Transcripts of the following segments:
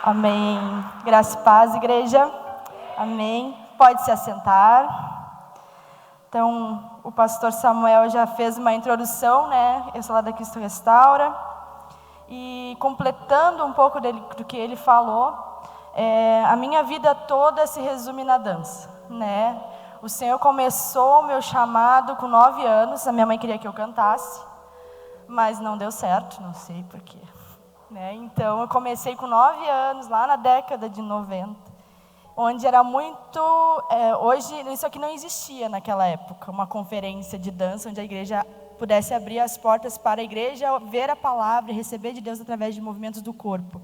Amém. Graça e paz, igreja. Amém. Pode se assentar. Então, o pastor Samuel já fez uma introdução, né? Eu sou lá da Cristo Restaura. E completando um pouco do que ele falou, a minha vida toda se resume na dança, né? O Senhor começou o meu chamado com 9 anos. A minha mãe queria que eu cantasse, mas não deu certo, não sei porquê. Então, eu comecei com 9 anos, lá na década de 90, onde era muito... hoje, isso aqui não existia naquela época, uma conferência de dança, onde a igreja pudesse abrir as portas para a igreja ver a palavra e receber de Deus através de movimentos do corpo.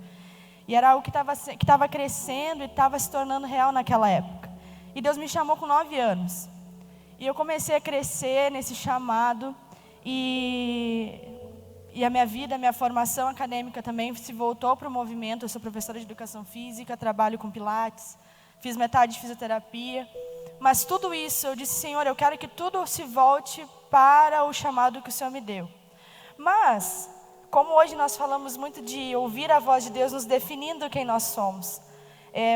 E era algo que estava crescendo e estava se tornando real naquela época. E Deus me chamou com 9 anos. E eu comecei a crescer nesse chamado E a minha vida, a minha formação acadêmica também se voltou para o movimento. Eu sou professora de educação física, trabalho com pilates, fiz metade de fisioterapia. Mas tudo isso, eu disse, Senhor, eu quero que tudo se volte para o chamado que o Senhor me deu. Mas, como hoje nós falamos muito de ouvir a voz de Deus nos definindo quem nós somos.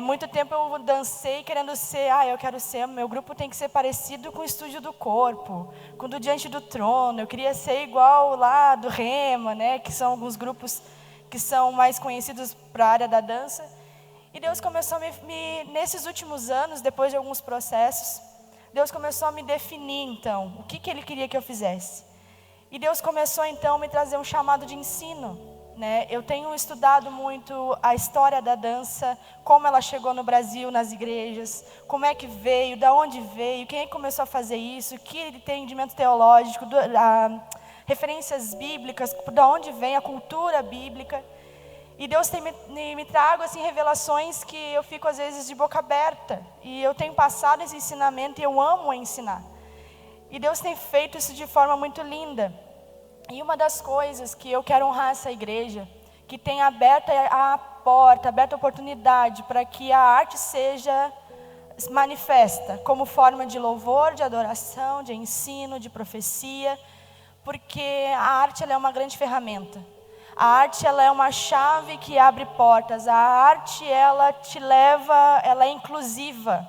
Muito tempo eu dancei querendo ser, eu quero ser, meu grupo tem que ser parecido com o Estúdio do Corpo, com o do Diante do Trono. Eu queria ser igual lá do Rema, né, que são alguns grupos que são mais conhecidos para a área da dança. E Deus começou nesses últimos anos, depois de alguns processos, Deus começou a me definir então, o que Ele queria que eu fizesse. E Deus começou então a me trazer um chamado de ensino. Eu tenho estudado muito a história da dança, como ela chegou no Brasil, nas igrejas, como é que veio, da onde veio, quem começou a fazer isso, que entendimento teológico, referências bíblicas, da onde vem a cultura bíblica. E Deus tem me trago assim, revelações que eu fico às vezes de boca aberta. E eu tenho passado esse ensinamento e eu amo ensinar. E Deus tem feito isso de forma muito linda. E uma das coisas que eu quero honrar essa igreja, que tem aberto a porta, aberta a oportunidade para que a arte seja manifesta como forma de louvor, de adoração, de ensino, de profecia, porque a arte ela é uma grande ferramenta. A arte ela é uma chave que abre portas. A arte ela te leva, ela é inclusiva.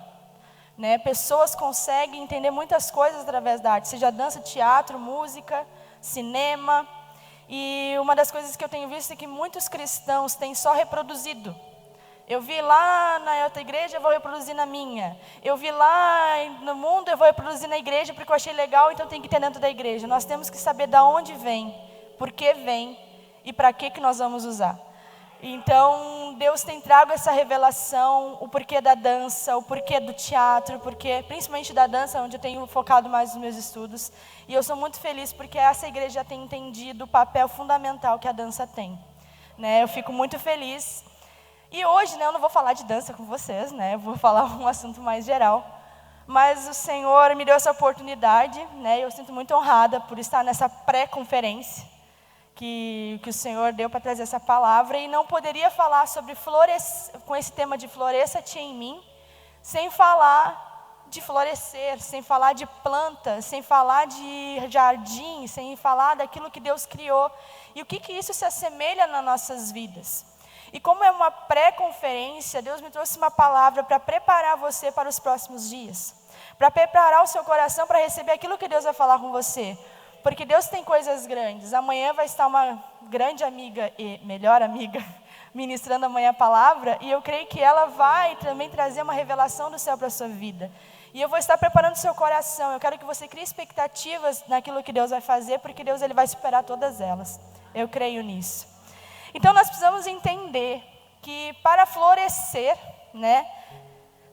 Pessoas conseguem entender muitas coisas através da arte, seja dança, teatro, música, cinema. E uma das coisas que eu tenho visto é que muitos cristãos têm só reproduzido. Eu vi lá na outra igreja, eu vou reproduzir na minha. Eu vi lá no mundo, eu vou reproduzir na igreja porque eu achei legal, então tem que ter dentro da igreja. Nós temos que saber de onde vem, por que vem e para que nós vamos usar. Então, Deus tem trago essa revelação, o porquê da dança, o porquê do teatro, principalmente da dança, onde eu tenho focado mais nos meus estudos. E eu sou muito feliz porque essa igreja tem entendido o papel fundamental que a dança tem. Eu fico muito feliz. E hoje, eu não vou falar de dança com vocês, eu vou falar um assunto mais geral. Mas o Senhor me deu essa oportunidade, eu sinto muito honrada por estar nessa pré-conferência. Que o Senhor deu para trazer essa palavra, e não poderia falar sobre com esse tema de floresça-te em mim, sem falar de florescer, sem falar de planta, sem falar de jardim, sem falar daquilo que Deus criou, e o que isso se assemelha nas nossas vidas. E como é uma pré-conferência, Deus me trouxe uma palavra para preparar você para os próximos dias, para preparar o seu coração para receber aquilo que Deus vai falar com você. Porque Deus tem coisas grandes. Amanhã vai estar uma grande amiga e melhor amiga ministrando amanhã a palavra. E eu creio que ela vai também trazer uma revelação do céu para a sua vida. E eu vou estar preparando o seu coração. Eu quero que você crie expectativas naquilo que Deus vai fazer, porque Deus ele vai superar todas elas. Eu creio nisso. Então nós precisamos entender que para florescer,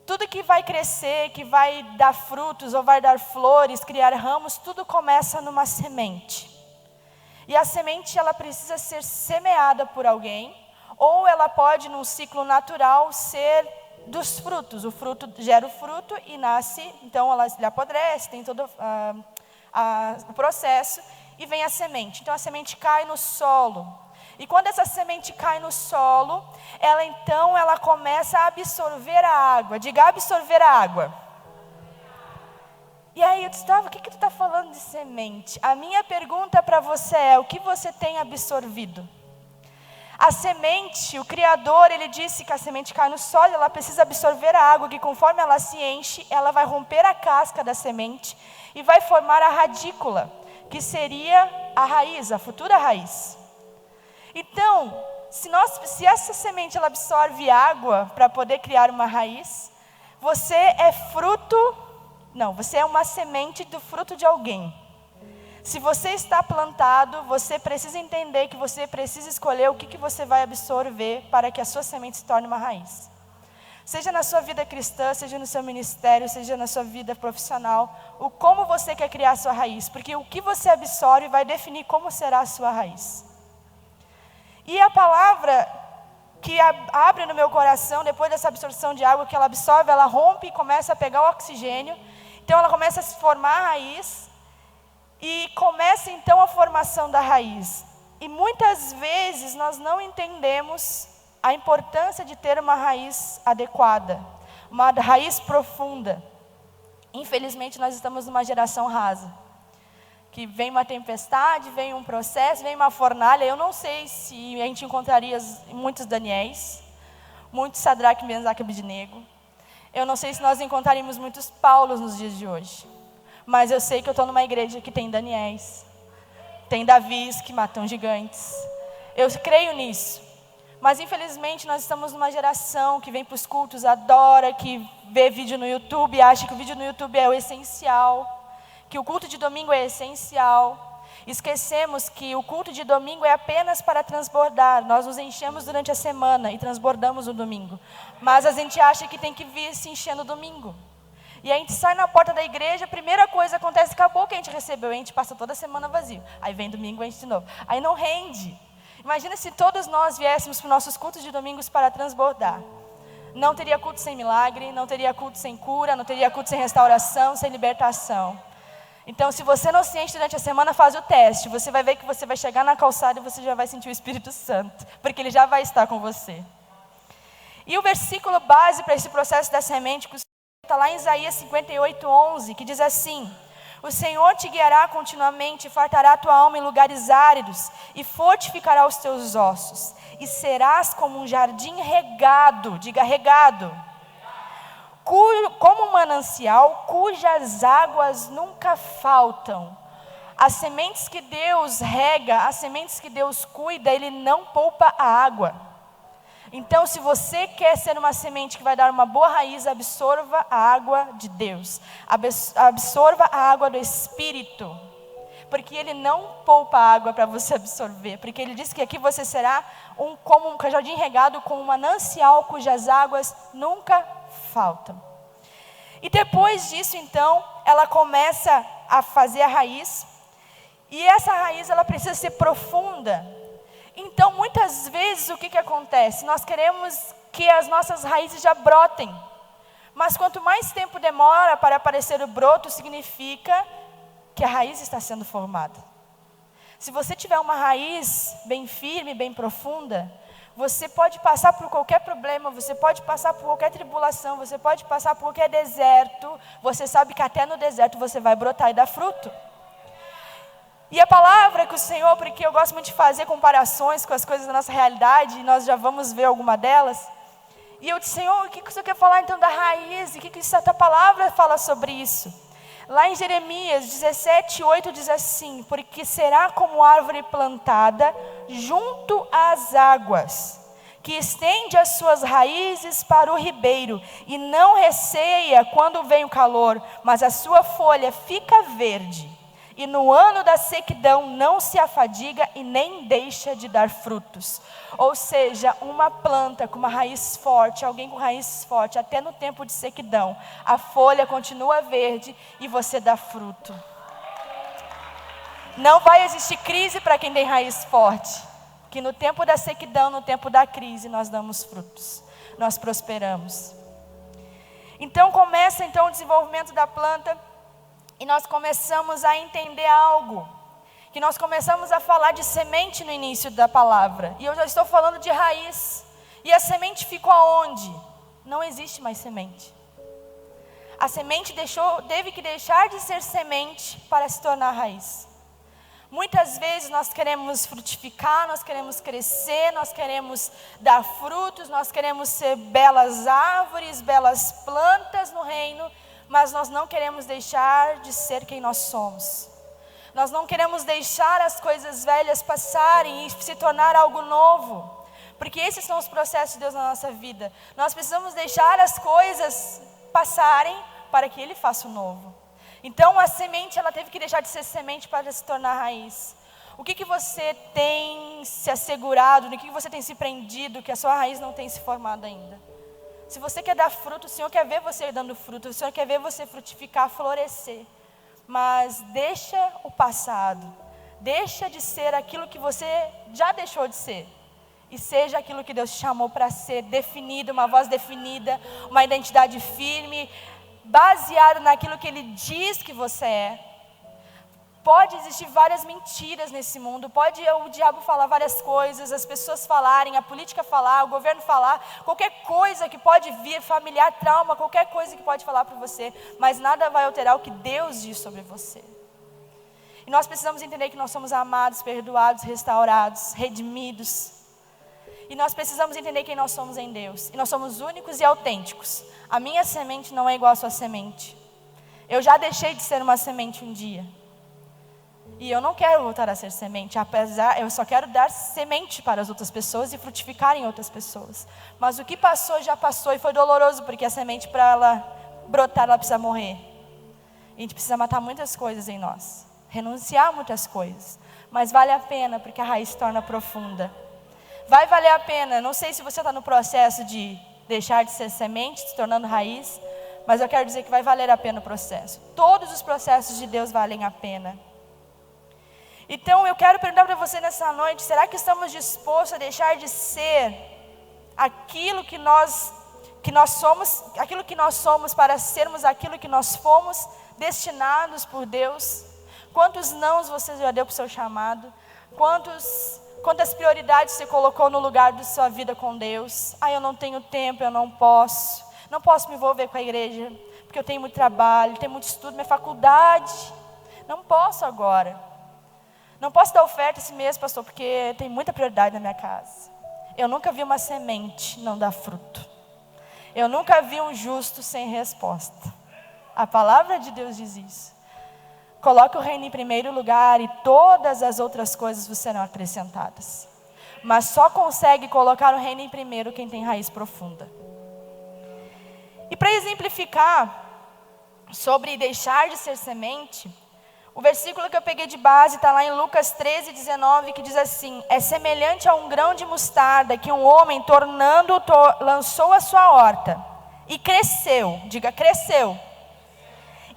tudo que vai crescer, que vai dar frutos ou vai dar flores, criar ramos, tudo começa numa semente. E a semente ela precisa ser semeada por alguém, ou ela pode, num ciclo natural, ser dos frutos. O fruto gera o fruto e nasce, então ela apodrece, tem todo o processo, e vem a semente. Então a semente cai no solo. E quando essa semente cai no solo, ela começa a absorver a água. Diga, absorver a água. E aí eu disse, o que tu está falando de semente? A minha pergunta para você é, o que você tem absorvido? A semente, o Criador, ele disse que a semente cai no solo, ela precisa absorver a água, que conforme ela se enche, ela vai romper a casca da semente e vai formar a radícula, que seria a raiz, a futura raiz. Então, se essa semente ela absorve água para poder criar uma raiz, você é uma semente do fruto de alguém. Se você está plantado, você precisa entender que você precisa escolher o que você vai absorver para que a sua semente se torne uma raiz. Seja na sua vida cristã, seja no seu ministério, seja na sua vida profissional, o como você quer criar a sua raiz, porque o que você absorve vai definir como será a sua raiz. E a palavra que abre no meu coração, depois dessa absorção de água que ela absorve, ela rompe e começa a pegar o oxigênio, então ela começa a se formar a raiz, e começa então a formação da raiz. E muitas vezes nós não entendemos a importância de ter uma raiz adequada, uma raiz profunda. Infelizmente nós estamos numa geração rasa, que vem uma tempestade, vem um processo, vem uma fornalha. Eu não sei se a gente encontraria muitos Daniéis, muitos Sadraque, Mesaque e Abednego. Eu não sei se nós encontraríamos muitos Paulos nos dias de hoje. Mas eu sei que eu estou numa igreja que tem Daniéis, tem Davis que matam gigantes. Eu creio nisso. Mas infelizmente nós estamos numa geração que vem para os cultos, adora, que vê vídeo no YouTube, acha que o vídeo no YouTube é o essencial, que o culto de domingo é essencial. Esquecemos que o culto de domingo é apenas para transbordar. Nós nos enchemos durante a semana e transbordamos no domingo. Mas a gente acha que tem que vir se encher no domingo. E a gente sai na porta da igreja, a primeira coisa acontece, acabou o que a gente recebeu, a gente passa toda a semana vazio. Aí vem domingo, a gente de novo. Aí não rende. Imagina se todos nós viéssemos para os nossos cultos de domingos para transbordar. Não teria culto sem milagre, não teria culto sem cura, não teria culto sem restauração, sem libertação. Então, se você não se enche durante a semana, faz o teste. Você vai ver que você vai chegar na calçada e você já vai sentir o Espírito Santo, porque ele já vai estar com você. E o versículo base para esse processo da semente, que está lá em Isaías 58:11, que diz assim: o Senhor te guiará continuamente, fartará a tua alma em lugares áridos e fortificará os teus ossos, e serás como um jardim regado, diga regado, como um manancial cujas águas nunca faltam. As sementes que Deus rega, as sementes que Deus cuida, Ele não poupa a água. Então, se você quer ser uma semente que vai dar uma boa raiz, absorva a água de Deus. Absorva a água do Espírito. Porque Ele não poupa água para você absorver. Porque Ele diz que aqui você será como um jardim regado com um manancial cujas águas nunca faltam. E depois disso, então, ela começa a fazer a raiz. E essa raiz, ela precisa ser profunda. Então, muitas vezes, o que acontece? Nós queremos que as nossas raízes já brotem. Mas quanto mais tempo demora para aparecer o broto, significa que a raiz está sendo formada. Se você tiver uma raiz bem firme, bem profunda, você pode passar por qualquer problema, você pode passar por qualquer tribulação, você pode passar por qualquer deserto. Você sabe que até no deserto você vai brotar e dar fruto. E a palavra que o Senhor, porque eu gosto muito de fazer comparações com as coisas da nossa realidade, e nós já vamos ver alguma delas. E eu disse: Senhor, o que o Senhor quer falar então da raiz? E o que essa palavra fala sobre isso? Lá em Jeremias 17:8 diz assim: porque será como árvore plantada junto às águas, que estende as suas raízes para o ribeiro, e não receia quando vem o calor, mas a sua folha fica verde. E no ano da sequidão não se afadiga e nem deixa de dar frutos. Ou seja, uma planta com uma raiz forte, alguém com raiz forte, até no tempo de sequidão, a folha continua verde e você dá fruto. Não vai existir crise para quem tem raiz forte. Que no tempo da sequidão, no tempo da crise, nós damos frutos. Nós prosperamos. Então começa o desenvolvimento da planta. E nós começamos a entender algo, que nós começamos a falar de semente no início da palavra. E eu já estou falando de raiz. E a semente ficou aonde? Não existe mais semente. A semente teve que deixar de ser semente para se tornar raiz. Muitas vezes nós queremos frutificar, nós queremos crescer, nós queremos dar frutos, nós queremos ser belas árvores, belas plantas no reino, mas nós não queremos deixar de ser quem nós somos. Nós não queremos deixar as coisas velhas passarem e se tornar algo novo. Porque esses são os processos de Deus na nossa vida. Nós precisamos deixar as coisas passarem para que Ele faça o novo. Então a semente, ela teve que deixar de ser semente para se tornar raiz. O que você tem se assegurado, no que você tem se prendido, que a sua raiz não tem se formado ainda? Se você quer dar fruto, o Senhor quer ver você dando fruto, o Senhor quer ver você frutificar, florescer. Mas deixa o passado, deixa de ser aquilo que você já deixou de ser. E seja aquilo que Deus te chamou para ser, definido, uma voz definida, uma identidade firme, baseado naquilo que Ele diz que você é. Pode existir várias mentiras nesse mundo, pode o diabo falar várias coisas, as pessoas falarem, a política falar, o governo falar, qualquer coisa que pode vir, familiar, trauma, qualquer coisa que pode falar para você, mas nada vai alterar o que Deus diz sobre você. E nós precisamos entender que nós somos amados, perdoados, restaurados, redimidos. E nós precisamos entender quem nós somos em Deus. E nós somos únicos e autênticos. A minha semente não é igual à sua semente. Eu já deixei de ser uma semente um dia. E eu não quero voltar a ser semente. Eu só quero dar semente para as outras pessoas e frutificar em outras pessoas. Mas o que passou, já passou e foi doloroso. Porque a semente, para ela brotar, ela precisa morrer. E a gente precisa matar muitas coisas em nós. Renunciar a muitas coisas. Mas vale a pena, porque a raiz se torna profunda. Vai valer a pena. Não sei se você está no processo de deixar de ser semente, se tornando raiz, mas eu quero dizer que vai valer a pena o processo. Todos os processos de Deus valem a pena. Então eu quero perguntar para você nessa noite, será que estamos dispostos a deixar de ser aquilo que nós somos, aquilo que nós somos para sermos aquilo que nós fomos destinados por Deus? Quantos nãos você já deu para o seu chamado? Quantas prioridades você colocou no lugar da sua vida com Deus? Eu não tenho tempo, eu não posso me envolver com a igreja, porque eu tenho muito trabalho, tenho muito estudo, minha faculdade, não posso agora. Não posso dar oferta esse mês, pastor, porque tem muita prioridade na minha casa. Eu nunca vi uma semente não dar fruto. Eu nunca vi um justo sem resposta. A palavra de Deus diz isso. Coloque o reino em primeiro lugar e todas as outras coisas vos serão acrescentadas. Mas só consegue colocar o reino em primeiro quem tem raiz profunda. E para exemplificar sobre deixar de ser semente, o versículo que eu peguei de base está lá em Lucas 13:19, que diz assim: é semelhante a um grão de mostarda que um homem lançou a sua horta e cresceu, diga cresceu.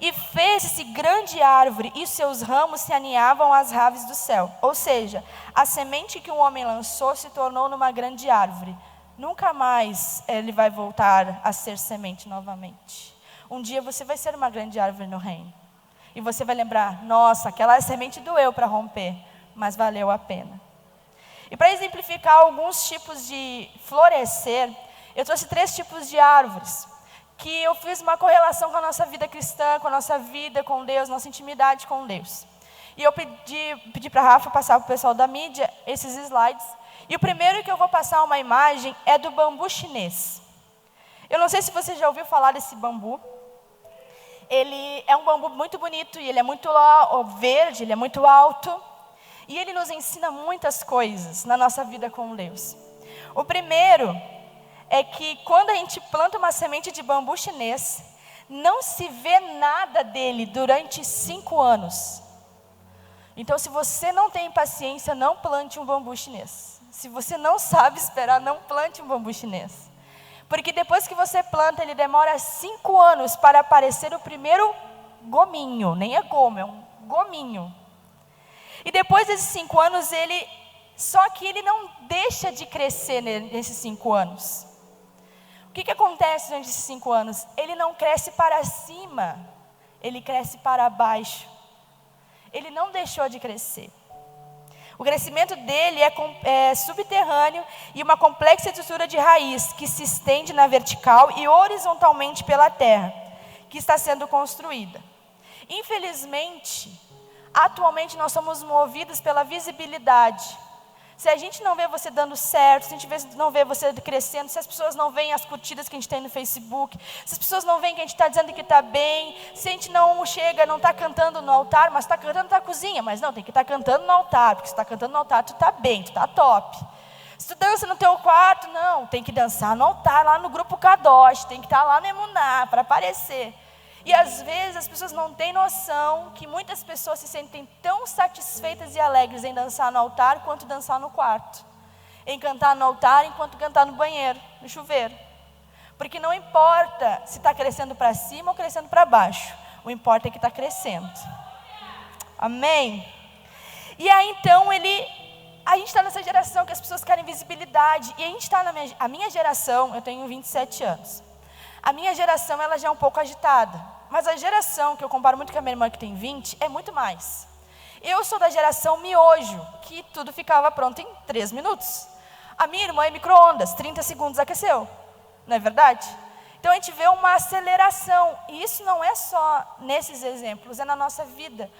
E fez-se grande árvore, e seus ramos se aninhavam às aves do céu. Ou seja, a semente que um homem lançou se tornou numa grande árvore. Nunca mais ele vai voltar a ser semente novamente. Um dia você vai ser uma grande árvore no reino. E você vai lembrar, nossa, aquela semente doeu para romper, mas valeu a pena. E para exemplificar alguns tipos de florescer, eu trouxe 3 tipos de árvores. Que eu fiz uma correlação com a nossa vida cristã, com a nossa vida com Deus, nossa intimidade com Deus. E eu pedi para a Rafa passar para o pessoal da mídia esses slides. E o primeiro que eu vou passar uma imagem é do bambu chinês. Eu não sei se você já ouviu falar desse bambu. Ele é um bambu muito bonito e ele é muito verde, ele é muito alto. E ele nos ensina muitas coisas na nossa vida com Deus. O primeiro é que quando a gente planta uma semente de bambu chinês, não se vê nada dele durante 5 anos. Então, se você não tem paciência, não plante um bambu chinês. Se você não sabe esperar, não plante um bambu chinês. Porque depois que você planta, ele demora 5 anos para aparecer o primeiro gominho. Nem é gomo, é um gominho. E depois desses 5 anos, só que ele não deixa de crescer nesses 5 anos. O que acontece durante esses 5 anos? Ele não cresce para cima, ele cresce para baixo. Ele não deixou de crescer. O crescimento dele é subterrâneo e uma complexa estrutura de raiz que se estende na vertical e horizontalmente pela terra, que está sendo construída. Infelizmente, Atualmente nós somos movidos pela visibilidade. Se a gente não vê você dando certo, se a gente não vê você crescendo, se as pessoas não veem as curtidas que a gente tem no Facebook, se as pessoas não veem que a gente está dizendo que está bem, se a gente não chega, não está cantando no altar, mas está cantando na cozinha, mas não, tem que estar cantando no altar, porque se está cantando no altar, tu está bem, tu está top. Se tu dança no teu quarto, não, tem que dançar no altar, lá no grupo Kadosh, tem que estar lá no Emuná, para aparecer. E às vezes as pessoas não têm noção que muitas pessoas se sentem tão satisfeitas e alegres em dançar no altar quanto dançar no quarto. Em cantar no altar enquanto cantar no banheiro, no chuveiro. Porque não importa se está crescendo para cima ou crescendo para baixo. O importa é que está crescendo. Amém? E aí então a gente está nessa geração que as pessoas querem visibilidade. E a gente está a minha geração, eu tenho 27 anos. A minha geração, ela já é um pouco agitada. Mas a geração, que eu comparo muito com a minha irmã que tem 20, é muito mais. Eu sou da geração miojo, que tudo ficava pronto em 3 minutos. A minha irmã é micro-ondas, 30 segundos aqueceu. Não é verdade? Então a gente vê uma aceleração. E isso não é só nesses exemplos, é na nossa vida.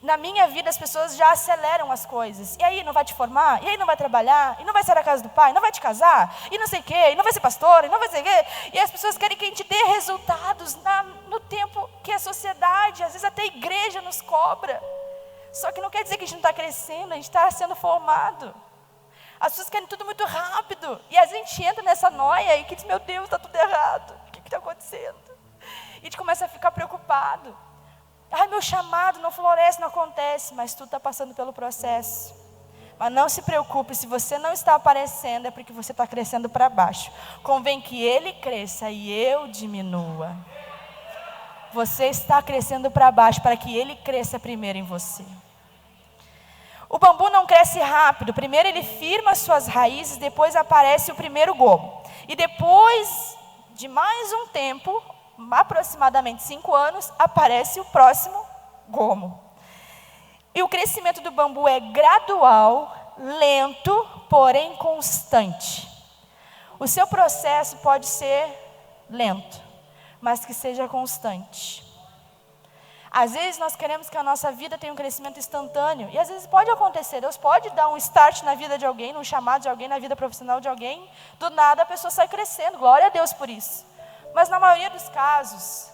Na minha vida as pessoas já aceleram as coisas. E aí não vai te formar? E aí não vai trabalhar? E não vai sair da casa do pai? Não vai te casar? E não sei o quê? E não vai ser pastor? E não vai ser o quê? E as pessoas querem que a gente dê resultados no tempo que a sociedade, às vezes até a igreja nos cobra. Só que não quer dizer que a gente não está crescendo, a gente está sendo formado. As pessoas querem tudo muito rápido. E às vezes a gente entra nessa noia e que diz, meu Deus, está tudo errado. O que está acontecendo? E a gente começa a ficar preocupado. Ai, meu chamado não floresce, não acontece, mas tu está passando pelo processo. Mas não se preocupe, se você não está aparecendo, é porque você está crescendo para baixo. Convém que ele cresça e eu diminua. Você está crescendo para baixo, para que ele cresça primeiro em você. O bambu não cresce rápido, primeiro ele firma as suas raízes, depois aparece o primeiro gomo. E depois de mais um tempo, aproximadamente 5 anos, aparece o próximo gomo. E o crescimento do bambu é gradual, lento, porém constante. O seu processo pode ser lento, mas que seja constante. Às vezes nós queremos que a nossa vida tenha um crescimento instantâneo, e às vezes pode acontecer, Deus pode dar um start na vida de alguém, num chamado de alguém, na vida profissional de alguém, do nada a pessoa sai crescendo, glória a Deus por isso. Mas na maioria dos casos,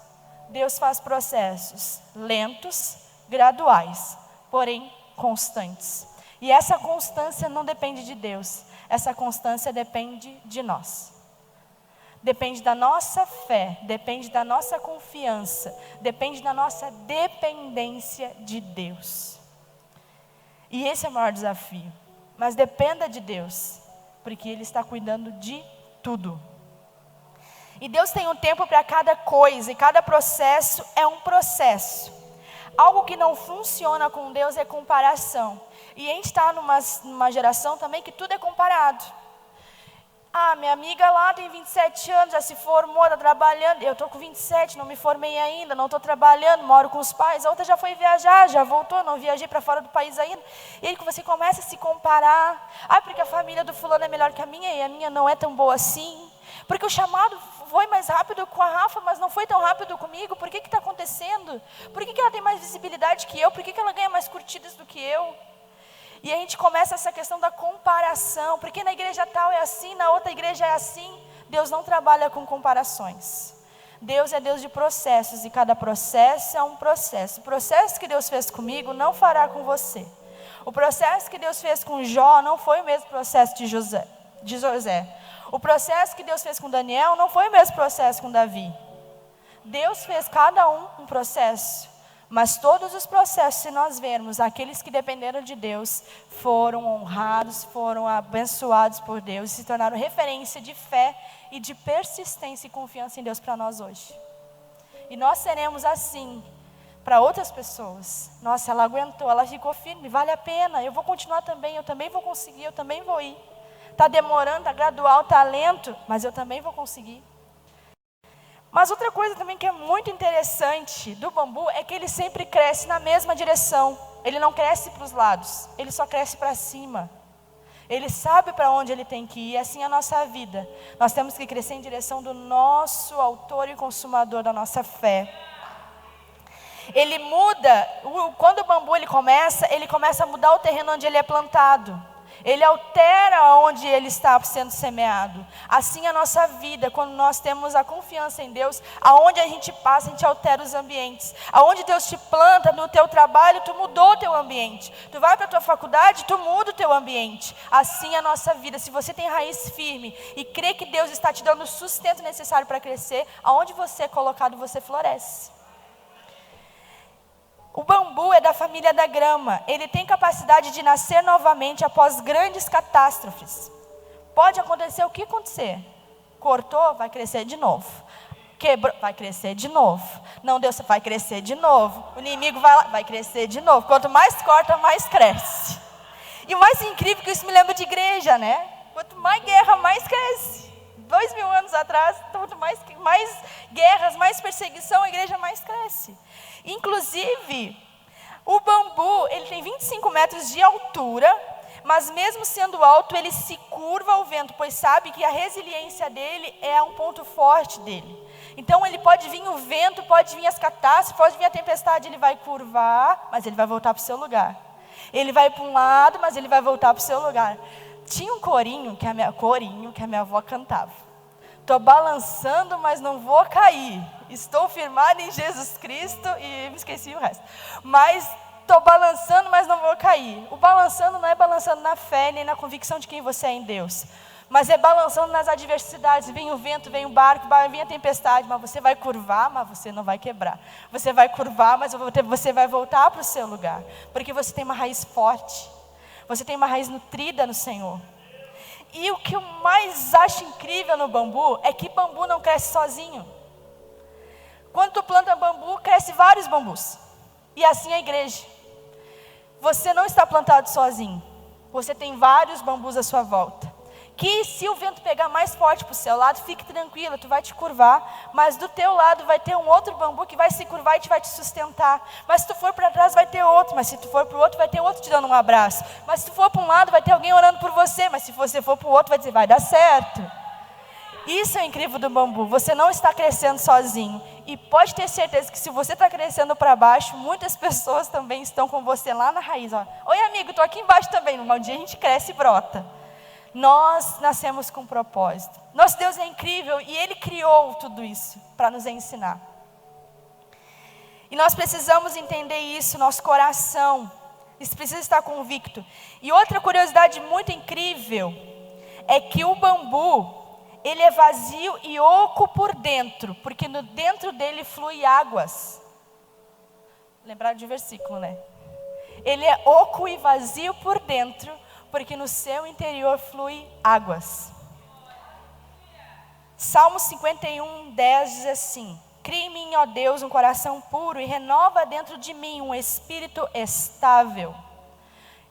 Deus faz processos lentos, graduais, porém constantes. E essa constância não depende de Deus, essa constância depende de nós. Depende da nossa fé, depende da nossa confiança, depende da nossa dependência de Deus. E esse é o maior desafio. Mas dependa de Deus, porque Ele está cuidando de tudo. E Deus tem um tempo para cada coisa, e cada processo é um processo. Algo que não funciona com Deus é comparação. E a gente está numa geração também que tudo é comparado. Ah, minha amiga lá tem 27 anos, já se formou, está trabalhando. Eu estou com 27, não me formei ainda, não estou trabalhando, moro com os pais. A outra já foi viajar, já voltou, não viajei para fora do país ainda. E aí você começa a se comparar. Ah, porque a família do fulano é melhor que a minha e a minha não é tão boa assim. Porque o chamado foi mais rápido com a Rafa, mas não foi tão rápido comigo. Por que está acontecendo? Por que ela tem mais visibilidade que eu? Por que ela ganha mais curtidas do que eu? E a gente começa essa questão da comparação. Porque na igreja tal é assim, na outra igreja é assim. Deus não trabalha com comparações. Deus é Deus de processos e cada processo é um processo. O processo que Deus fez comigo não fará com você. O processo que Deus fez com Jó não foi o mesmo processo de José. O processo que Deus fez com Daniel não foi o mesmo processo com Davi. Deus fez cada um processo. Mas todos os processos, se nós vermos, aqueles que dependeram de Deus, foram honrados, foram abençoados por Deus, e se tornaram referência de fé e de persistência e confiança em Deus para nós hoje. E nós seremos assim para outras pessoas. Nossa, ela aguentou, ela ficou firme, vale a pena, eu vou continuar também, eu também vou conseguir, eu também vou ir. Está demorando, está gradual, está lento, mas eu também vou conseguir. Mas outra coisa também que é muito interessante do bambu é que ele sempre cresce na mesma direção. Ele não cresce para os lados, ele só cresce para cima. Ele sabe para onde ele tem que ir, assim é a nossa vida. Nós temos que crescer em direção do nosso autor e consumador da nossa fé. Ele muda, quando o bambu ele começa a mudar o terreno onde ele é plantado. Ele altera onde ele está sendo semeado. Assim a nossa vida, quando nós temos a confiança em Deus, aonde a gente passa, a gente altera os ambientes. Aonde Deus te planta, no teu trabalho, tu mudou o teu ambiente. Tu vai para a tua faculdade, tu muda o teu ambiente. Assim a nossa vida, se você tem raiz firme e crê que Deus está te dando o sustento necessário para crescer, aonde você é colocado, você floresce. O bambu é da família da grama. Ele tem capacidade de nascer novamente após grandes catástrofes. Pode acontecer o que acontecer. Cortou, vai crescer de novo. Quebrou, vai crescer de novo. Não deu, vai crescer de novo. O inimigo vai lá, vai crescer de novo. Quanto mais corta, mais cresce. E o mais incrível é que isso me lembra de igreja, né? Quanto mais guerra, mais cresce. 2000 anos atrás, quanto mais guerras, mais perseguição, a igreja mais cresce. Inclusive, o bambu, ele tem 25 metros de altura, mas mesmo sendo alto, ele se curva ao vento, pois sabe que a resiliência dele é um ponto forte dele. Então, ele pode vir o vento, pode vir as catástrofes, pode vir a tempestade, ele vai curvar, mas ele vai voltar para o seu lugar. Ele vai para um lado, mas ele vai voltar para o seu lugar. Tinha um corinho que a minha avó cantava. Estou balançando, mas não vou cair. Estou firmada em Jesus Cristo e me esqueci o resto. Mas estou balançando, mas não vou cair. O balançando não é balançando na fé, nem na convicção de quem você é em Deus. Mas é balançando nas adversidades. Vem o vento, vem o barco, vem a tempestade. Mas você vai curvar, mas você não vai quebrar. Você vai curvar, mas você vai voltar para o seu lugar. Porque você tem uma raiz forte. Você tem uma raiz nutrida no Senhor. E o que eu mais acho incrível no bambu é que bambu não cresce sozinho. Quando tu planta bambu, cresce vários bambus. E assim é a igreja. Você não está plantado sozinho. Você tem vários bambus à sua volta. Que se o vento pegar mais forte para o seu lado, fique tranquilo, tu vai te curvar. Mas do teu lado vai ter um outro bambu que vai se curvar e vai te sustentar. Mas se tu for para trás vai ter outro. Mas se tu for para o outro vai ter outro te dando um abraço. Mas se tu for para um lado vai ter alguém orando por você. Mas se você for para o outro vai dizer, vai dar certo. Isso é o incrível do bambu. Você não está crescendo sozinho. E pode ter certeza que se você está crescendo para baixo, muitas pessoas também estão com você lá na raiz. Ó. Oi amigo, estou aqui embaixo também. Um dia a gente cresce e brota. Nós nascemos com um propósito. Nosso Deus é incrível e Ele criou tudo isso para nos ensinar. E nós precisamos entender isso, nosso coração. Isso precisa estar convicto. E outra curiosidade muito incrível é que o bambu, ele é vazio e oco por dentro, porque dentro dele flui águas. Lembraram de um versículo, né? Ele é oco e vazio por dentro, porque no seu interior flui águas. Salmo 51:10 diz assim: cria em mim, ó Deus, um coração puro e renova dentro de mim um espírito estável.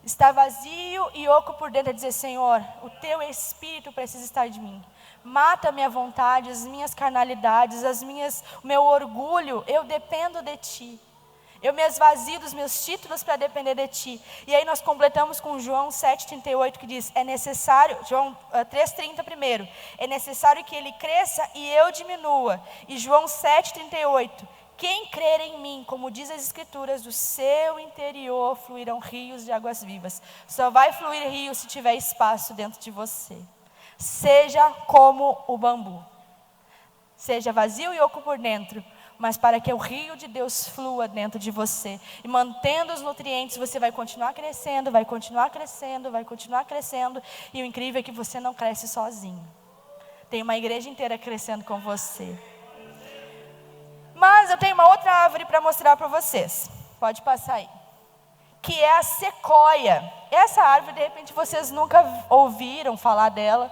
Está vazio e oco por dentro, é dizer, Senhor, o teu espírito precisa estar de mim. Mata a minha vontade, as minhas carnalidades, o meu orgulho, eu dependo de ti. Eu me esvazio dos meus títulos para depender de ti. E aí nós completamos com João 7,38 que diz, é necessário, João 3,30 primeiro, é necessário que ele cresça e eu diminua. E João 7,38, quem crer em mim, como diz as escrituras, do seu interior fluirão rios de águas vivas. Só vai fluir rio se tiver espaço dentro de você. Seja como o bambu. Seja vazio e oco por dentro, mas para que o rio de Deus flua dentro de você. E mantendo os nutrientes, você vai continuar crescendo, vai continuar crescendo, vai continuar crescendo. E o incrível é que você não cresce sozinho. Tem uma igreja inteira crescendo com você. Mas eu tenho uma outra árvore para mostrar para vocês. Pode passar aí. Que é a sequoia. Essa árvore, de repente, vocês nunca ouviram falar dela.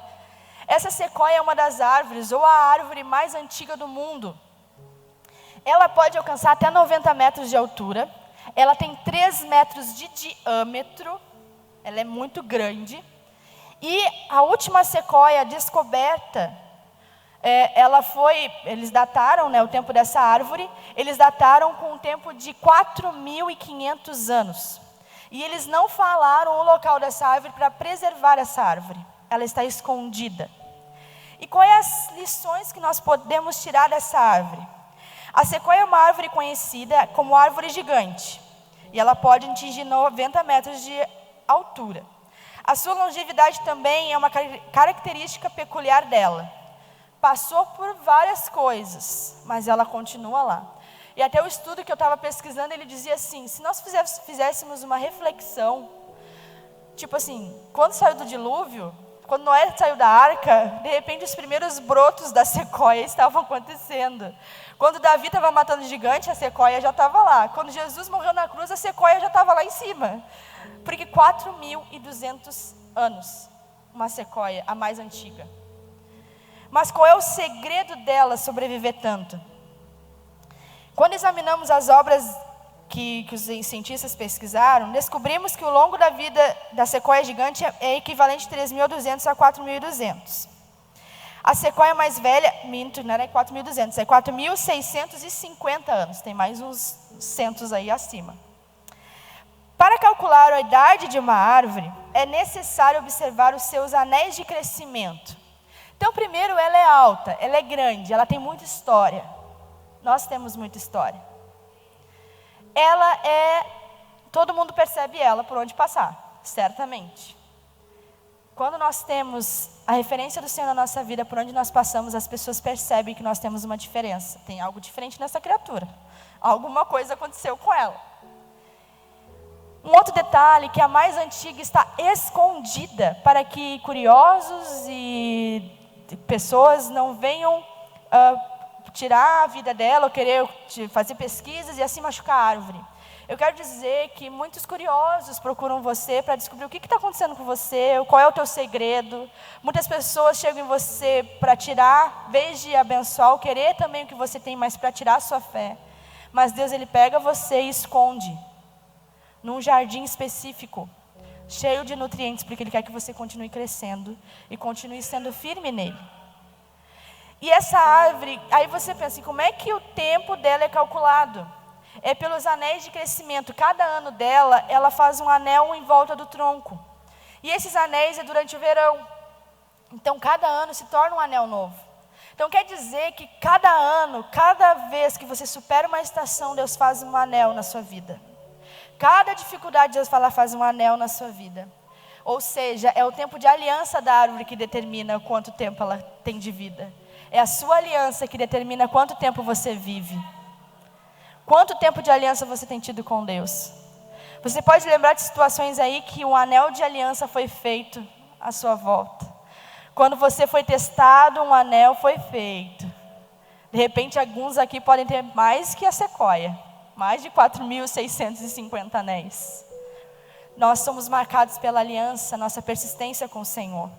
Essa sequoia é uma das árvores, ou a árvore mais antiga do mundo. Ela pode alcançar até 90 metros de altura. Ela tem 3 metros de diâmetro. Ela é muito grande. E a última sequoia descoberta, eles dataram, né, o tempo dessa árvore, eles dataram com um tempo de 4.500 anos. E eles não falaram o local dessa árvore para preservar essa árvore. Ela está escondida. E quais as lições que nós podemos tirar dessa árvore? A sequoia é uma árvore conhecida como árvore gigante, e ela pode atingir 90 metros de altura. A sua longevidade também é uma característica peculiar dela. Passou por várias coisas, mas ela continua lá. E até o estudo que eu estava pesquisando, ele dizia assim, se nós fizéssemos uma reflexão, tipo assim, quando saiu do dilúvio, quando Noé saiu da arca, de repente os primeiros brotos da sequoia estavam acontecendo. Quando Davi estava matando gigante, a sequoia já estava lá. Quando Jesus morreu na cruz, a sequoia já estava lá em cima. Porque 4.200 anos, uma sequoia, a mais antiga. Mas qual é o segredo dela sobreviver tanto? Quando examinamos as obras que os cientistas pesquisaram, descobrimos que o longo da vida da sequoia gigante é equivalente de 3.200 a 4.200. A sequoia mais velha, não era 4.200, é 4.650 anos, tem mais uns centos aí acima. Para calcular a idade de uma árvore, é necessário observar os seus anéis de crescimento. Então, primeiro, ela é alta, ela é grande, ela tem muita história. Nós temos muita história. Ela todo mundo percebe ela por onde passar, certamente. Quando nós temos a referência do Senhor na nossa vida, por onde nós passamos, as pessoas percebem que nós temos uma diferença. Tem algo diferente nessa criatura. Alguma coisa aconteceu com ela. Um outro detalhe, que a mais antiga está escondida, para que curiosos e pessoas não venham tirar a vida dela, ou querer fazer pesquisas e assim machucar a árvore. Eu quero dizer que muitos curiosos procuram você para descobrir o que está acontecendo com você, qual é o teu segredo. Muitas pessoas chegam em você para tirar, em vez de abençoar, ou querer também o que você tem, mas para tirar a sua fé. Mas Deus, Ele pega você e esconde num jardim específico, cheio de nutrientes, porque Ele quer que você continue crescendo e continue sendo firme nele. E essa árvore, aí você pensa assim, como é que o tempo dela é calculado? É pelos anéis de crescimento. Cada ano dela, ela faz um anel em volta do tronco. E esses anéis é durante o verão. Então, cada ano se torna um anel novo. Então, quer dizer que cada ano, cada vez que você supera uma estação, Deus faz um anel na sua vida. Cada dificuldade, Deus faz um anel na sua vida. Ou seja, é o tempo de aliança da árvore que determina quanto tempo ela tem de vida. É a sua aliança que determina quanto tempo você vive. Quanto tempo de aliança você tem tido com Deus? Você pode lembrar de situações aí que um anel de aliança foi feito à sua volta. Quando você foi testado, um anel foi feito. De repente, alguns aqui podem ter mais que a sequoia. Mais de 4.650 anéis. Nós somos marcados pela aliança, nossa persistência com o Senhor.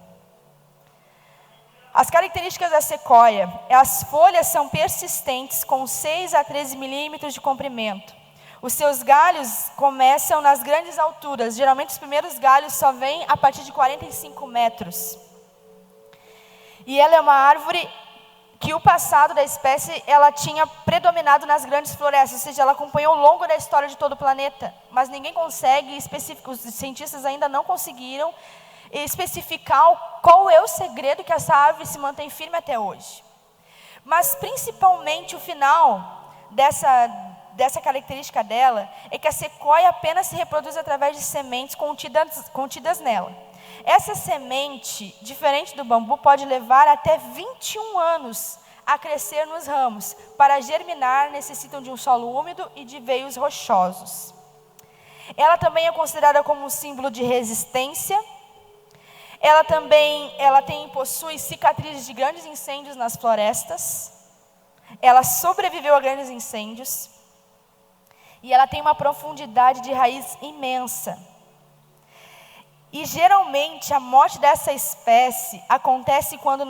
As características da sequoia, as folhas são persistentes com 6 a 13 milímetros de comprimento. Os seus galhos começam nas grandes alturas, geralmente os primeiros galhos só vêm a partir de 45 metros. E ela é uma árvore que o passado da espécie, ela tinha predominado nas grandes florestas, ou seja, ela acompanhou ao longo da história de todo o planeta. Mas ninguém consegue, os cientistas ainda não conseguiram especificar qual é o segredo que essa árvore se mantém firme até hoje. Mas principalmente o final dessa característica dela é que a sequoia apenas se reproduz através de sementes contidas nela. Essa semente, diferente do bambu, pode levar até 21 anos a crescer nos ramos. Para germinar, necessitam de um solo úmido e de veios rochosos. Ela também é considerada como um símbolo de resistência. Ela possui cicatrizes de grandes incêndios nas florestas. Ela sobreviveu a grandes incêndios. E ela tem uma profundidade de raiz imensa. E geralmente a morte dessa espécie acontece quando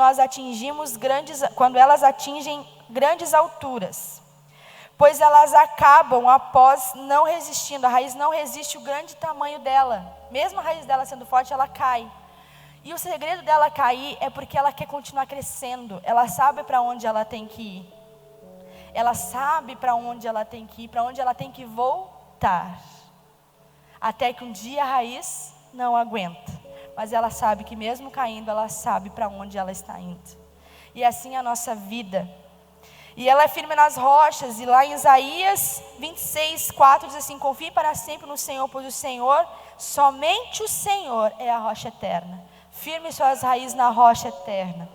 quando elas atingem grandes alturas. Pois elas acabam após não resistindo. A raiz não resiste o grande tamanho dela. Mesmo a raiz dela sendo forte, ela cai. E o segredo dela cair é porque ela quer continuar crescendo. Ela sabe para onde ela tem que ir. Ela sabe para onde ela tem que ir, para onde ela tem que voltar. Até que um dia a raiz não aguenta. Mas ela sabe que mesmo caindo, ela sabe para onde ela está indo. E assim a nossa vida. E ela é firme nas rochas. E lá em Isaías 26:4 diz assim: confie para sempre no Senhor, pois o Senhor, somente o Senhor é a rocha eterna. Firme suas raízes na rocha eterna.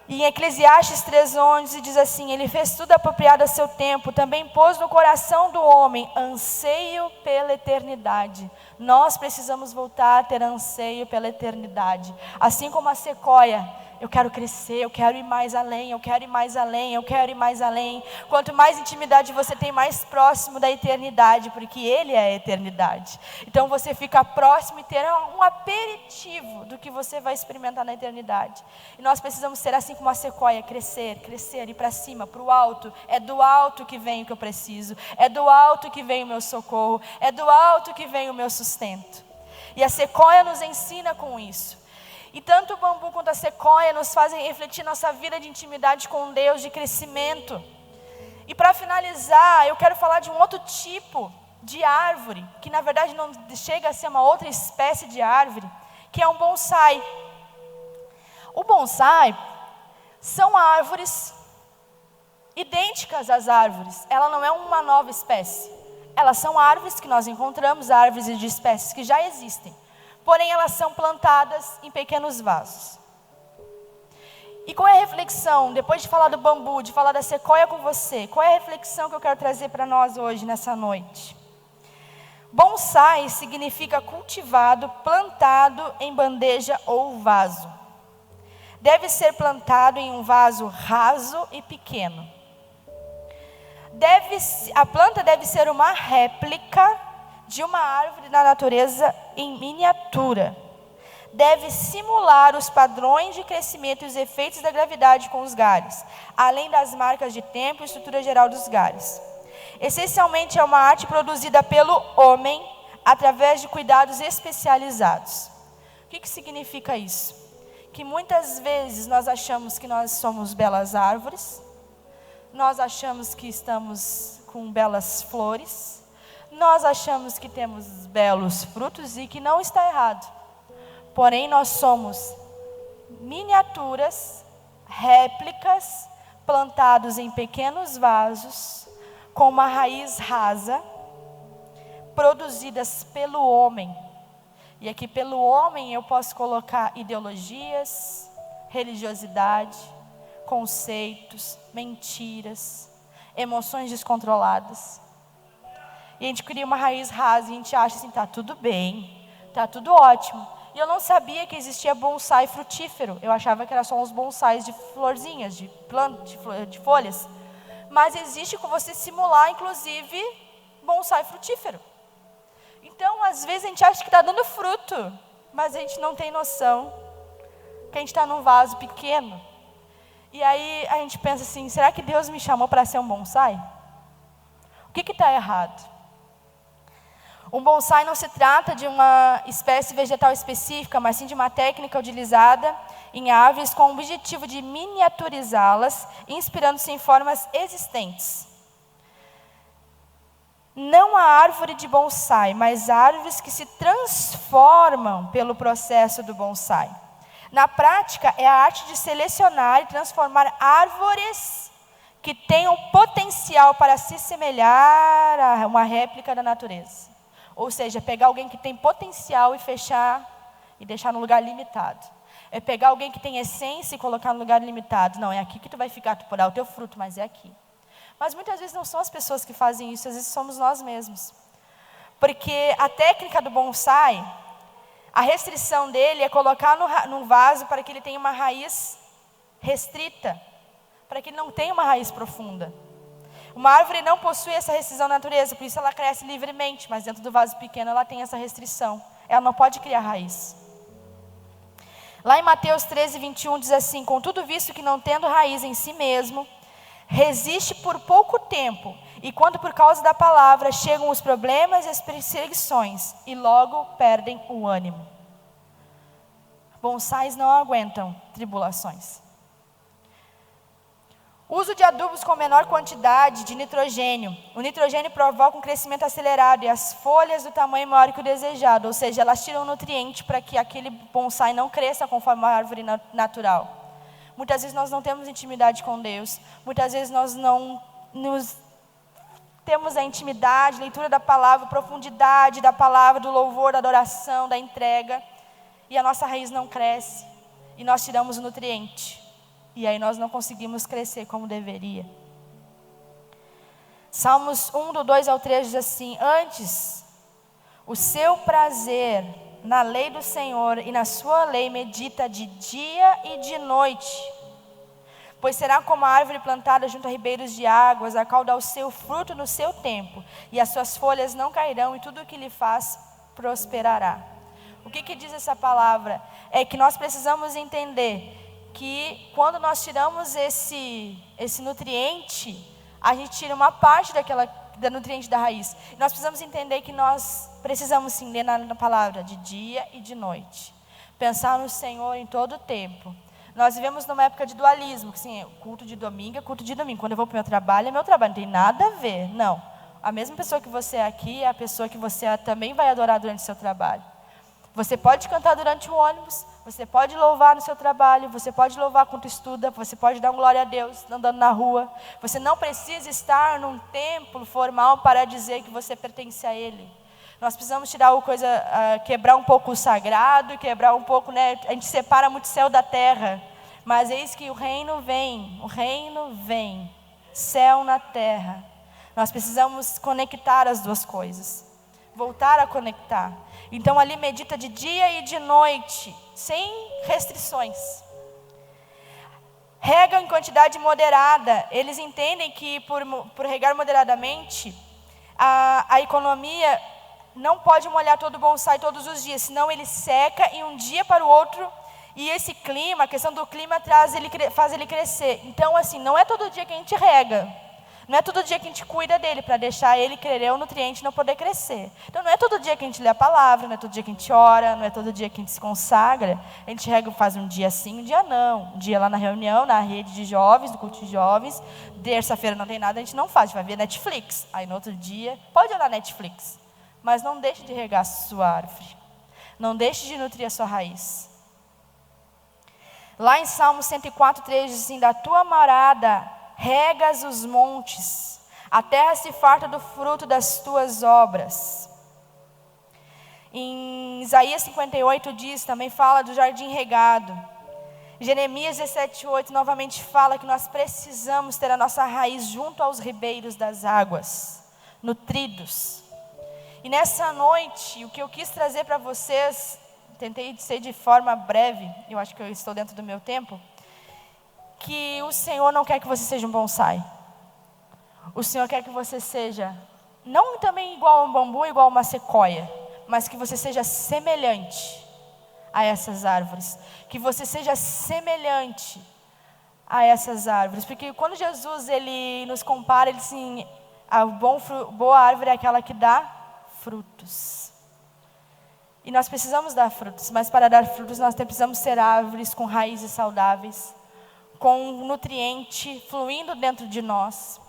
E em Eclesiastes 3:11 diz assim: ele fez tudo apropriado a seu tempo, também pôs no coração do homem anseio pela eternidade. Nós precisamos voltar a ter anseio pela eternidade. Assim como a sequoia, eu quero crescer, eu quero ir mais além, eu quero ir mais além, eu quero ir mais além. Quanto mais intimidade você tem, mais próximo da eternidade, porque Ele é a eternidade. Então você fica próximo e ter um aperitivo do que você vai experimentar na eternidade. E nós precisamos ser assim como a sequoia, crescer, crescer, ir para cima, para o alto. É do alto que vem o que eu preciso, é do alto que vem o meu socorro, é do alto que vem o meu sustento. E a sequoia nos ensina com isso. E tanto o bambu quanto a sequoia nos fazem refletir nossa vida de intimidade com Deus, de crescimento. E para finalizar, eu quero falar de um outro tipo de árvore, que na verdade não chega a ser uma outra espécie de árvore, que é um bonsai. O bonsai são árvores idênticas às árvores, ela não é uma nova espécie. Elas são árvores que nós encontramos, árvores de espécies que já existem. Porém, elas são plantadas em pequenos vasos. E qual é a reflexão, depois de falar do bambu, de falar da sequoia com você, qual é a reflexão que eu quero trazer para nós hoje, nessa noite? Bonsai significa cultivado, plantado em bandeja ou vaso. Deve ser plantado em um vaso raso e pequeno. A planta deve ser uma réplica de uma árvore da natureza em miniatura. Deve simular os padrões de crescimento e os efeitos da gravidade com os galhos, além das marcas de tempo e estrutura geral dos galhos. Essencialmente é uma arte produzida pelo homem através de cuidados especializados. O que significa isso? Que muitas vezes nós achamos que nós somos belas árvores, nós achamos que estamos com belas flores, nós achamos que temos belos frutos e que não está errado. Porém, nós somos miniaturas, réplicas, plantados em pequenos vasos, com uma raiz rasa, produzidas pelo homem. E aqui pelo homem eu posso colocar ideologias, religiosidade, conceitos, mentiras, emoções descontroladas. E a gente cria uma raiz rasa e a gente acha assim, tá tudo bem, tá tudo ótimo. E eu não sabia que existia bonsai frutífero. Eu achava que era só uns bonsais de florzinhas, de plantas, de folhas. Mas existe com você simular, inclusive, bonsai frutífero. Então, às vezes a gente acha que está dando fruto, mas a gente não tem noção que a gente está num vaso pequeno. E aí a gente pensa assim, será que Deus me chamou para ser um bonsai? O que está errado? Um bonsai não se trata de uma espécie vegetal específica, mas sim de uma técnica utilizada em árvores com o objetivo de miniaturizá-las, inspirando-se em formas existentes. Não a árvore de bonsai, mas árvores que se transformam pelo processo do bonsai. Na prática, é a arte de selecionar e transformar árvores que tenham potencial para se assemelhar a uma réplica da natureza. Ou seja, pegar alguém que tem potencial e fechar e deixar no lugar limitado. É pegar alguém que tem essência e colocar no lugar limitado. Não, é aqui que tu vai ficar, tu poderá o teu fruto, mas é aqui. Mas muitas vezes não são as pessoas que fazem isso, às vezes somos nós mesmos. Porque a técnica do bonsai, a restrição dele é colocar num vaso para que ele tenha uma raiz restrita, para que ele não tenha uma raiz profunda. Uma árvore não possui essa restrição na natureza, por isso ela cresce livremente, mas dentro do vaso pequeno ela tem essa restrição. Ela não pode criar raiz. Lá em Mateus 13:21 diz assim: contudo, visto que não tendo raiz em si mesmo, resiste por pouco tempo, e quando por causa da palavra chegam os problemas e as perseguições, e logo perdem o ânimo. Bonsais não aguentam tribulações. Uso de adubos com menor quantidade de nitrogênio. O nitrogênio provoca um crescimento acelerado e as folhas do tamanho maior que o desejado, ou seja, elas tiram nutriente para que aquele bonsai não cresça conforme a árvore natural. Muitas vezes nós não temos intimidade com Deus. Muitas vezes nós não temos a intimidade, leitura da palavra, profundidade da palavra, do louvor, da adoração, da entrega. E a nossa raiz não cresce. E nós tiramos o nutriente. E aí nós não conseguimos crescer como deveria. Salmos 1, do 2 ao 3 diz assim: antes, o seu prazer na lei do Senhor, e na sua lei medita de dia e de noite. Pois será como a árvore plantada junto a ribeiros de águas, a qual dá o seu fruto no seu tempo, e as suas folhas não cairão, e tudo o que lhe faz prosperará. O que diz essa palavra? É que nós precisamos entender que quando nós tiramos esse nutriente, a gente tira uma parte da nutriente da raiz. Nós precisamos entender que nós precisamos sim ler na palavra de dia e de noite. Pensar no Senhor em todo o tempo. Nós vivemos numa época de dualismo, que sim, culto de domingo é culto de domingo. Quando eu vou para o meu trabalho, é meu trabalho, não tem nada a ver. Não, a mesma pessoa que você é aqui é a pessoa que você também vai adorar durante o seu trabalho. Você pode cantar durante o ônibus, você pode louvar no seu trabalho, você pode louvar quando estuda, você pode dar glória a Deus andando na rua. Você não precisa estar num templo formal para dizer que você pertence a Ele. Nós precisamos tirar quebrar um pouco o sagrado, quebrar um pouco, né? A gente separa muito o céu da terra. Mas eis que o reino vem, céu na terra. Nós precisamos conectar as duas coisas, voltar a conectar. Então ali medita de dia e de noite, sem restrições. Rega em quantidade moderada. Eles entendem que por regar moderadamente, a economia não pode molhar todo o bonsai todos os dias, senão ele seca e um dia para o outro. E esse clima, a questão do clima faz ele crescer. Então assim, não é todo dia que a gente rega. Não é todo dia que a gente cuida dele para deixar ele querer o nutriente e não poder crescer. Então não é todo dia que a gente lê a palavra, não é todo dia que a gente ora, não é todo dia que a gente se consagra. A gente rega, faz um dia sim, um dia não. Um dia lá na reunião, na rede de jovens, do culto de jovens. Terça-feira não tem nada, a gente não faz, a gente vai ver Netflix. Aí no outro dia, pode olhar Netflix. Mas não deixe de regar a sua árvore. Não deixe de nutrir a sua raiz. Lá em Salmo 104:3 diz assim: da tua morada regas os montes, a terra se farta do fruto das tuas obras. Em Isaías 58 diz, também fala do jardim regado. Jeremias 17:8 novamente fala que nós precisamos ter a nossa raiz junto aos ribeiros das águas, nutridos. E nessa noite, o que eu quis trazer para vocês, tentei ser de forma breve, eu acho que eu estou dentro do meu tempo, que o Senhor não quer que você seja um bonsai. O Senhor quer que você seja, não também igual a um bambu, igual a uma sequoia, mas que você seja semelhante a essas árvores. Que você seja semelhante a essas árvores. Porque quando Jesus ele nos compara, ele diz assim, a boa árvore é aquela que dá frutos. E nós precisamos dar frutos, mas para dar frutos nós precisamos ser árvores com raízes saudáveis, com nutriente fluindo dentro de nós.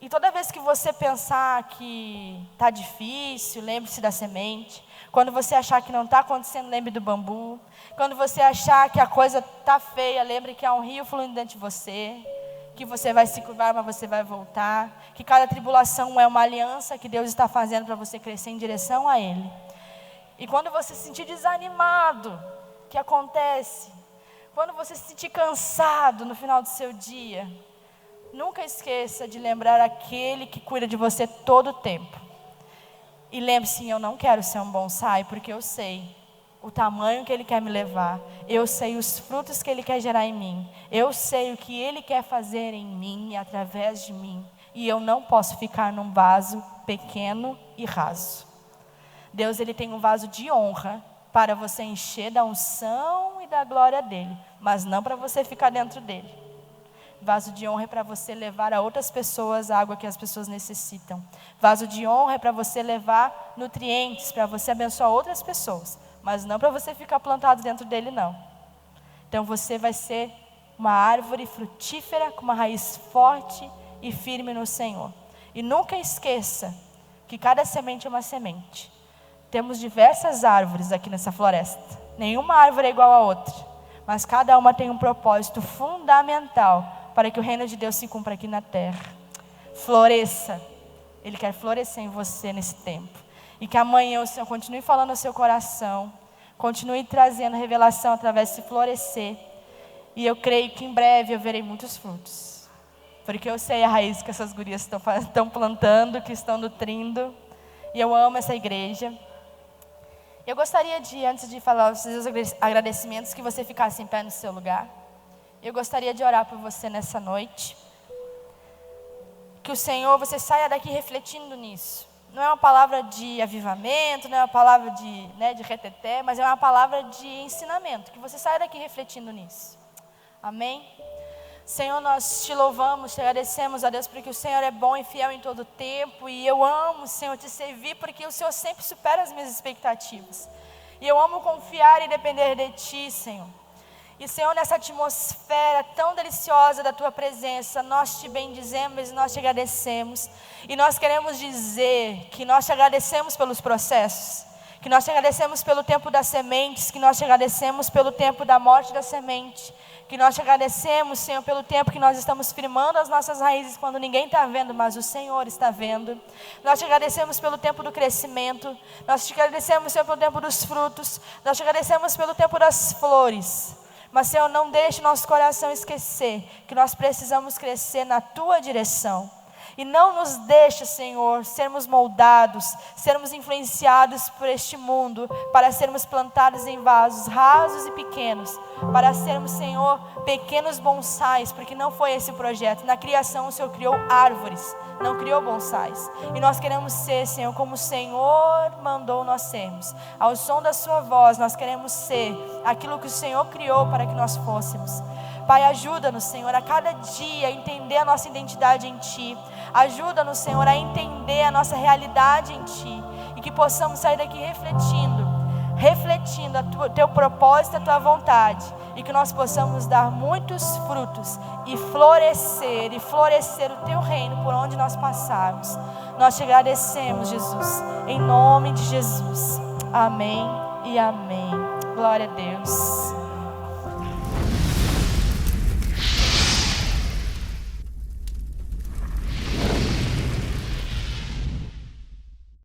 E toda vez que você pensar que está difícil, lembre-se da semente. Quando você achar que não está acontecendo, lembre do bambu. Quando você achar que a coisa está feia, lembre que há um rio fluindo dentro de você. Que você vai se curvar, mas você vai voltar. Que cada tribulação é uma aliança que Deus está fazendo para você crescer em direção a Ele. E quando você se sentir desanimado, que acontece? Quando você se sentir cansado no final do seu dia, nunca esqueça de lembrar aquele que cuida de você todo o tempo. E lembre-se, eu não quero ser um bonsai, porque eu sei o tamanho que Ele quer me levar. Eu sei os frutos que Ele quer gerar em mim. Eu sei o que Ele quer fazer em mim e através de mim. E eu não posso ficar num vaso pequeno e raso. Deus ele tem um vaso de honra para você encher da unção e da glória dEle, mas não para você ficar dentro dEle. Vaso de honra é para você levar a outras pessoas a água que as pessoas necessitam. Vaso de honra é para você levar nutrientes, para você abençoar outras pessoas, mas não para você ficar plantado dentro dele, não. Então você vai ser uma árvore frutífera, com uma raiz forte e firme no Senhor. E nunca esqueça que cada semente é uma semente. Temos diversas árvores aqui nessa floresta. Nenhuma árvore é igual a outra. mas cada uma tem um propósito fundamental para que o reino de Deus se cumpra aqui na terra. Floresça. Ele quer florescer em você nesse tempo. E que amanhã o Senhor continue falando ao seu coração, continue trazendo revelação através de se florescer. E eu creio que em breve eu verei muitos frutos. Porque eu sei a raiz que essas gurias estão plantando, que estão nutrindo. E eu amo essa igreja. Eu gostaria de, antes de falar os seus agradecimentos, que você ficasse em pé no seu lugar. Eu gostaria de orar por você nessa noite. Que o Senhor, você saia daqui refletindo nisso. Não é uma palavra de avivamento, não é uma palavra de reteté, mas é uma palavra de ensinamento. Que você saia daqui refletindo nisso. Amém? Senhor, nós te louvamos, te agradecemos, a Deus, porque o Senhor é bom e fiel em todo tempo. E eu amo, Senhor, te servir, porque o Senhor sempre supera as minhas expectativas. E eu amo confiar e depender de Ti, Senhor. E, Senhor, nessa atmosfera tão deliciosa da Tua presença, nós te bendizemos e nós te agradecemos. E nós queremos dizer que nós te agradecemos pelos processos, que nós te agradecemos pelo tempo das sementes, que nós te agradecemos pelo tempo da morte da semente, que nós te agradecemos, Senhor, pelo tempo que nós estamos firmando as nossas raízes quando ninguém está vendo, mas o Senhor está vendo. Nós te agradecemos pelo tempo do crescimento, nós te agradecemos, Senhor, pelo tempo dos frutos, nós te agradecemos pelo tempo das flores. Mas, Senhor, não deixe nosso coração esquecer que nós precisamos crescer na Tua direção. E não nos deixe, Senhor, sermos moldados, sermos influenciados por este mundo, para sermos plantados em vasos rasos e pequenos, para sermos, Senhor, pequenos bonsais, porque não foi esse o projeto. Na criação o Senhor criou árvores, não criou bonsais. E nós queremos ser, Senhor, como o Senhor mandou nós sermos. Ao som da Sua voz, nós queremos ser aquilo que o Senhor criou para que nós fôssemos. Pai, ajuda-nos, Senhor, a cada dia a entender a nossa identidade em Ti. Ajuda-nos, Senhor, a entender a nossa realidade em Ti. E que possamos sair daqui refletindo o Teu propósito, a Tua vontade. E que nós possamos dar muitos frutos e florescer o Teu reino por onde nós passarmos. Nós te agradecemos, Jesus, em nome de Jesus. Amém e amém. Glória a Deus.